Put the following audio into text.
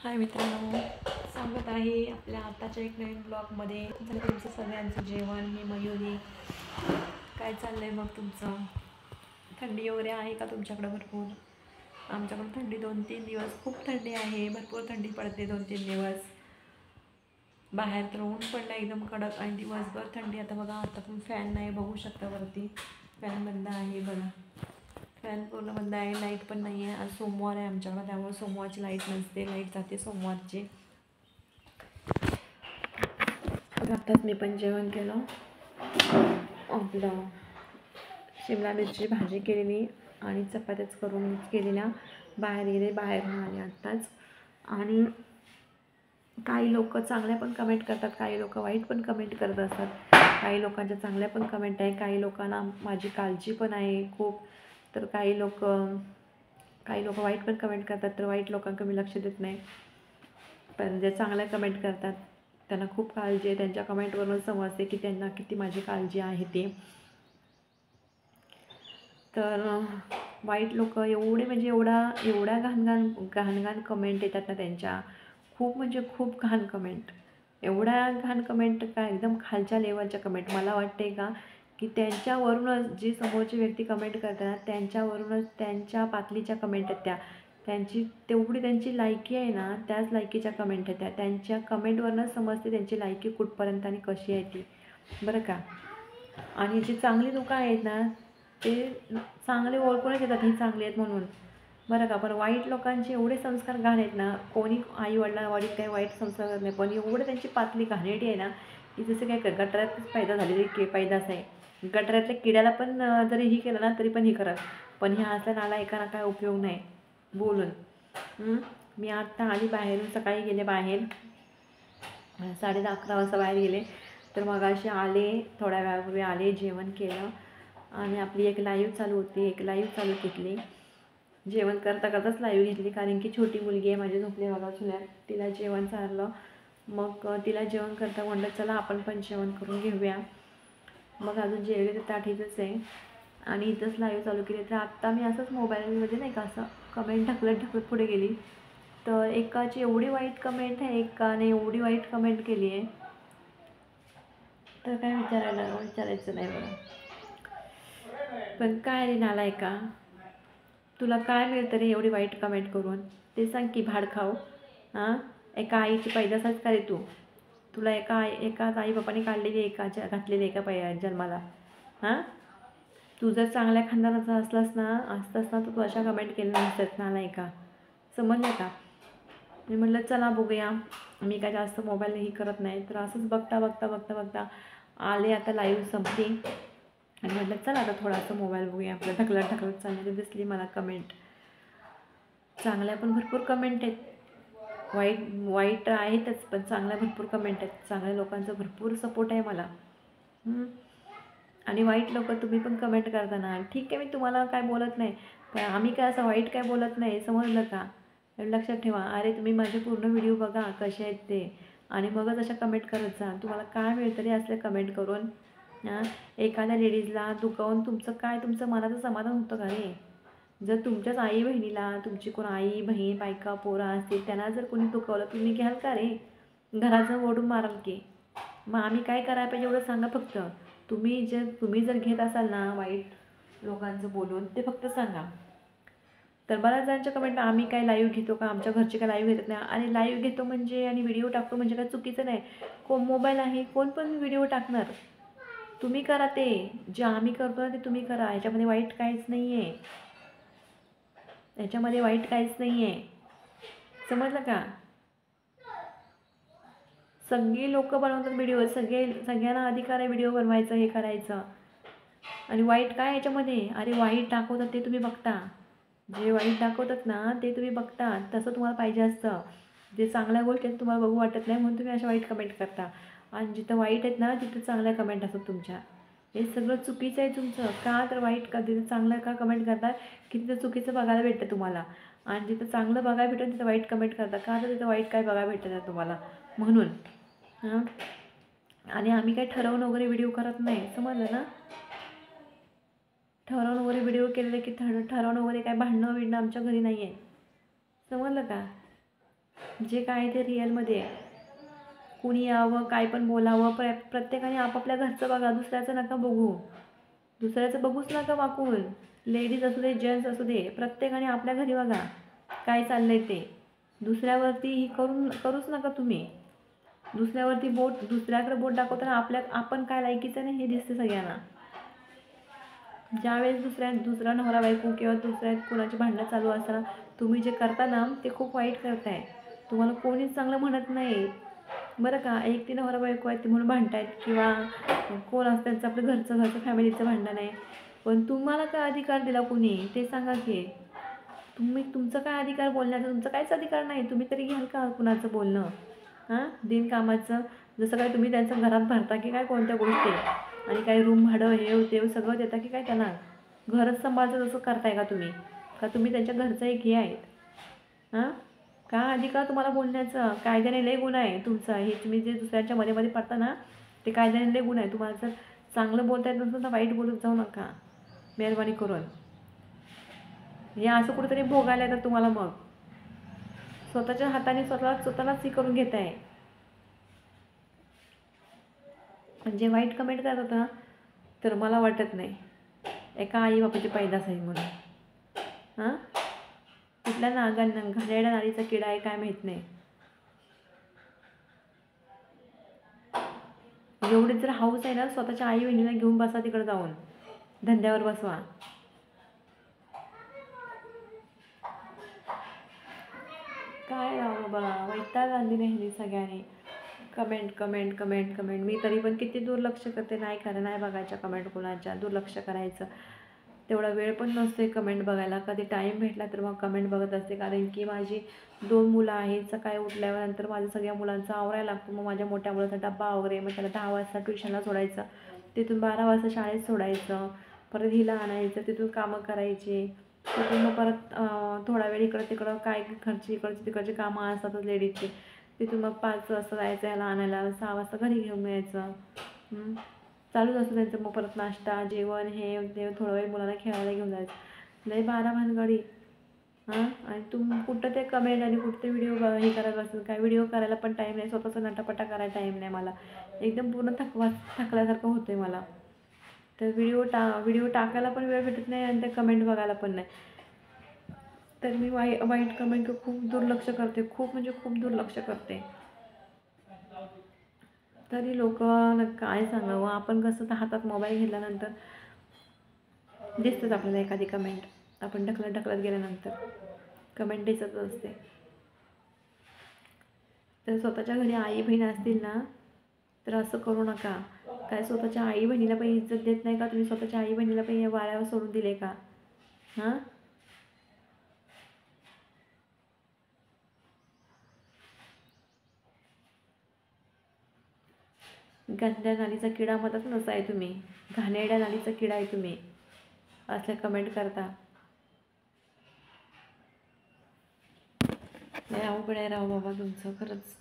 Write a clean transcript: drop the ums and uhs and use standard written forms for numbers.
हाय मित्रांनो, स्वागत आहे आपल्या आताच्या एक नवीन ब्लॉगमध्ये. तुमचं सगळ्यांचं जेवण. मी मयुरी. काय चाललंय मग तुमचं? थंडी वगैरे आहे का तुमच्याकडं? भरपूर. आमच्याकडं थंडी 2-3 दिवस खूप थंडी आहे. भरपूर थंडी पडते 2-3 दिवस. बाहेर तर ऊन पडलं एकदम कडक आणि दिवसभर थंडी. आता बघा, आता पण फॅन नाही, बघू शकता वरती फॅन बंद आहे बघा. फॅन पूर्ण बंद आहे. लाईट पण नाही आहे. आज सोमवार आहे आमच्याकडं, त्यामुळे सोमवारची लाईट नसते. लाईट जाते सोमवारची. आत्ताच मी पण जेवण केलं. आपलं शिमला मिरची भाजी केलेली आणि चपात्याच करून केलेल्या. बाहेर गेले, बाहेरून आले आत्ताच. आणि काही लोक चांगल्या पण कमेंट करतात, काही लोक वाईट पण कमेंट करत असतात. काही लोकांच्या चांगल्या पण कमेंट आहे, काही लोकांना माझी काळजी पण आहे खूप. तर काही लोक वाईट पण कमेंट करतात, तर वाईट लोकांकडे मी लक्ष देत नाही. पण जे चांगल्या कमेंट करतात त्यांना खूप काळजी आहे. त्यांच्या कमेंटवरून समजते की त्यांना किती माझी काळजी आहे ते. तर वाईट लोक एवढे म्हणजे एवढ्या घाण कमेंट येतात ना त्यांच्या. खूप म्हणजे खूप घाण कमेंट. एवढ्या घाण कमेंट का एकदम खालच्या लेवलच्या कमेंट. मला वाटते का की त्यांच्यावरूनच जी समोरची व्यक्ती कमेंट करतात त्यांच्यावरूनच त्यांच्या पातळीच्या कमेंट आहेत त्या. तेवढी त्यांची लायकी आहे ना, त्याच लायकीच्या कमेंट आहेत त्या. त्यांच्या कमेंटवरूनच समजते त्यांची लायकी कुठपर्यंत आणि कशी आहे ती, बरं का. आणि जी चांगली लोकं आहेत ना, ते चांगले ओळखूनच येतात ही चांगली आहेत म्हणून, बरं का. पण वाईट लोकांचे एवढे संस्कार घाण आहेत ना, कोणी आईवडिलांवाडीत काही वाईट संस्कार करत नाही, पण एवढं त्यांची पातळी घाणेरडी आहे ना की जसं काय गटारातच पैदा झालेली पैदास आहे. गटारातल्या किड्याला पण जरी ही केलं ना तरी पण ही करत. पण ह्या असल्या नालायकांना काय उपयोग नाही बोलून. मी आत्ता आली बाहेरून, सकाळी गेले बाहेर 10:30-11 वाजता बाहेर गेले. तर मग असे आले, थोड्या वेळापूर्वी आले, जेवण केलं आणि आपली एक लाईव्ह चालू होती, एक लाईव्ह चालू घेतली. जेवण करता करताच लाईव्ह घेतली, कारण की छोटी मुलगी आहे माझी, झोपली बघा चुल्यात. तिला जेवण चाललं. मग तिला जेवण करता म्हणलं चला आपण पण जेवण करून घेऊया. मग अजून जेवले तर ताट इथंच आहे आणि इथंच लाईव्ह चालू केली. तर आत्ता मी असंच मोबाईलमध्ये नाही का असं कमेंट ढकलत पुढे गेली, तर एकाची एवढी वाईट कमेंट आहे, एकाने एवढी वाईट कमेंट केली आहे, तर काय विचारायचं नाही बघा. पण काय रे नालायका, तुला काय मिळतं रे एवढी वाईट कमेंट करून? ते सांग की भाड खाऊ. हां, एका आईची पैदासच का रे तू? तुला एकाच आई बापाने काढलेली, घातलेली एका जन्माला. हां, तू जर चांगल्या खानदानाचा असतास ना तू अशा कमेंट केल्या नसतात नालायका, समजलं का. मी म्हटलं चला बघूया. मी काय जास्त मोबाईल ही करत नाही, तर असंच बघता आले. आता लाईव्ह संपली आणि म्हटलं चला आता थोडासा मोबाईल बघूया. आपलं ढकलत चालली तर दिसली मला कमेंट. चांगल्या पण भरपूर कमेंट आहेत, वाईट आहेतच, पण चांगल्या भरपूर कमेंट आहेत. चांगल्या लोकांचा भरपूर सपोर्ट आहे मला. आणि वाईट लोक तुम्ही पण कमेंट करताना ठीक आहे, मी तुम्हाला काय बोलत नाही, पण आम्ही काय असं वाईट काय बोलत नाही, समजलं का. लक्षात ठेवा. अरे तुम्ही माझे पूर्ण व्हिडिओ बघा कसे आहेत ते, आणि मगच अशा कमेंट करत जा. तुम्हाला काय मिळतं रे असले कमेंट करून? एखाद्या लेडीजला दुखावून तुमचं मनाचं समाधान होतं का रे? जर तुमच्याच आई बहिणीला, तुमची कोण आई बहीण बायका पोरा असतील, त्यांना जर कोणी दुखवलं तुम्ही घ्याल का रे? घराचं ओढून माराल की. मग आम्ही काय करायला पाहिजे एवढं सांगा फक्त. तुम्ही जर घेत असाल ना वाईट लोकांचं बोलून, ते फक्त सांगा. तर बऱ्याच जणांच्या कमेंट, आम्ही काय लाईव्ह घेतो का, आमच्या घरचे काय लाईव्ह घेतात नाही. आणि लाईव्ह घेतो म्हणजे आणि व्हिडिओ टाकतो म्हणजे काय चुकीचं नाही. मोबाईल आहे, कोण पण व्हिडिओ टाकणार. तुम्ही करा ते जे आम्ही करतो ना, ते तुम्ही करा. ह्याच्यामध्ये वाईट काहीच नाही आहे, याच्यामध्ये वाईट काहीच नाही आहे, समजलं का. सगळी लोक बनवतात व्हिडिओ, सगळ्यांना अधिकार आहे व्हिडिओ बनवायचं, हे करायचं. आणि वाईट काय याच्यामध्ये? अरे वाईट दाखवतात ते तुम्ही बघता, जे वाईट दाखवतात ना ते तुम्ही बघता. तसं तुम्हाला पाहिजे असतं. जे चांगल्या गोष्टी आहेत तुम्हाला बघू वाटत नाही, म्हणून तुम्ही अशा वाईट कमेंट करता. आणि जिथं वाईट आहेत ना तिथं चांगल्या कमेंट असतात तुमच्या. हे सगळं चुकीचं आहे तुमचं. का तर वाईट का तिथं चांगलं का कमेंट करता की तिथं चुकीचं बघायला भेटतं तुम्हाला, आणि जिथं चांगलं बघायला भेटतं तिथं वाईट कमेंट करता का तर तिथं वाईट काय बघायला भेटत नाही तुम्हाला म्हणून. आणि आम्ही काय ठरवून वगैरे व्हिडिओ करत नाही, समजलं ना. ठरवून वगैरे व्हिडिओ केलेले की ठरवून वगैरे काय भांडणं आमच्या घरी नाही आहे, समजलं का. जे काय ते रिअलमध्ये आहे. कुणी यावं काय पण बोलावं, प्रत्येकाने आपापल्या घरचं बघा, दुसऱ्याचं नका बघू. दुसऱ्याचं बघूच नका वाकून. लेडीज असू दे, जेंट्स असू दे, प्रत्येकाने आपल्या घरी बघा काय चाललंय ते. दुसऱ्यावरती ही करूच नका तुम्ही. दुसऱ्यावरती दुसऱ्याकडे बोट दाखवताना आपण काय लायकीचं नाही हे दिसतं सगळ्यांना. ज्यावेळेस दुसरा नवरा बायको किंवा दुसऱ्या कुणाची भांडणं चालू असताना तुम्ही जे करता ना ते खूप वाईट करताय. तुम्हाला कोणीच चांगलं म्हणत नाही बरं का. एक ती नवरा बायको आहेत ते म्हणून भांडतायत किंवा कोण असतं त्यांचं आपलं घरचं फॅमिलीचं भांडण आहे. पण तुम्हाला काय अधिकार दिला कुणी ते सांगा की. तुमचं काय अधिकार बोलण्याचा, तुमचा काहीच अधिकार नाही. तुम्ही तरी घ्याल का कुणाचं बोलणं? हां, बिनकामाचं. जसं काय तुम्ही त्यांचं घरात भरता की काय कोणत्या गोष्टी, आणि काय रूम भाडं हे ते सगळं देता की काय त्यांना? घरच सांभाळतं तसं करताय का तुम्ही? का तुम्ही त्यांच्या घरचं एक हे आहेत? हां, काय अधिकार तुम्हाला बोलण्याचं? कायद्याने लय गुन्हा आहे तुमचा. हे तुम्ही जे दुसऱ्यांच्या मध्ये पडता ना ते कायद्याने लय गुन्हा आहे. तुम्हाला जर चांगलं बोलता येत नसेल तर वाईट बोलत जाऊ नका मेहरबानी करून. हे असं कुठेतरी भोगायला येतं तुम्हाला. मग स्वतःच्या हाताने स्वतःलाच हे करून घेत आहे. म्हणजे वाईट कमेंट करत होता तर मला वाटत नाही एका आई बापाची पैदास आहे म्हणून. हां, कुठल्या घाणेरड्या नाळीचा किडा आहे काय माहीत नाही. एवढी जर हाऊस आहे ना स्वतःच्या आई बहिणीला घेऊन बसा तिकडे जाऊन, धंद्यावर बसवा. काय राव बाबा, वैताग आणली नाही सगळ्यांनी. कमेंट. मी तरी पण किती दुर्लक्ष करते. नाही बघायच्या कमेंट कुणाच्या, दुर्लक्ष करायचं. तेवढा वेळ पण नसते कमेंट बघायला. कधी टाईम भेटला तर मग कमेंट बघत असते. कारण की माझी 2 मुलं आहेत. सकाळी उठल्यानंतर माझ्या सगळ्या मुलांचं आवरायला लागतं. मग माझ्या मोठ्या मुलाचा डब्बा वगैरे, मग त्याला 10 वाजता ट्युशनला सोडायचं, तिथून 12 वाजता शाळेत सोडायचं, परत हिला आणायचं, तिथून कामं करायची, तिथून मग परत थोडा वेळ इकडं तिकडं काय घरची इकडची तिकडची कामं असतातच लेडीजची. तिथून मग 5 वाजता जायचं ह्याला आणायला, 6 वाजता घरी घेऊन यायचं. चालूच असतं त्यांचं. मग परत नाश्ता, जेवण, हे ते, थोडा वेळ मुलांना खेळायला घेऊन जायचं. लय 12 भानगडी. हां, आणि कुठं ते कमेंट आणि कुठं ते व्हिडिओ हे करायला बसतात. काय व्हिडिओ करायला पण टाईम नाही, स्वतःचा नटापटा करायला टाईम नाही मला. एकदम पूर्ण थकल्यासारखं होतं आहे मला. तर व्हिडिओ टाकायला पण वेळ भेटत नाही आणि ते कमेंट बघायला पण नाही. तर मी वाईट कमेंट खूप दुर्लक्ष करते. खूप म्हणजे खूप दुर्लक्ष करते. तरी लोकांना काय सांगावं. आपण कसं तर हातात मोबाईल घेतल्यानंतर दिसतंच आपल्याला एखादी कमेंट. आपण ढकलत गेल्यानंतर कमेंट दिसतच असते. तर स्वतःच्या घरी आई बहीण असतील ना तर असं करू नका. काय स्वतःच्या आई बहिणीला पण इज्जत देत नाही का तुम्ही? स्वतःच्या आई बहिणीला पण वाऱ्यावर सोडून दिले का? हां, गंद्या नालीचा किडा म्हणतात नसा आहे तुम्ही. घाणेरड्या नालीचा किडा आहे तुम्ही, असल्या कमेंट करता. लय अवघड आहे राव बाबा तुमचं खरंच.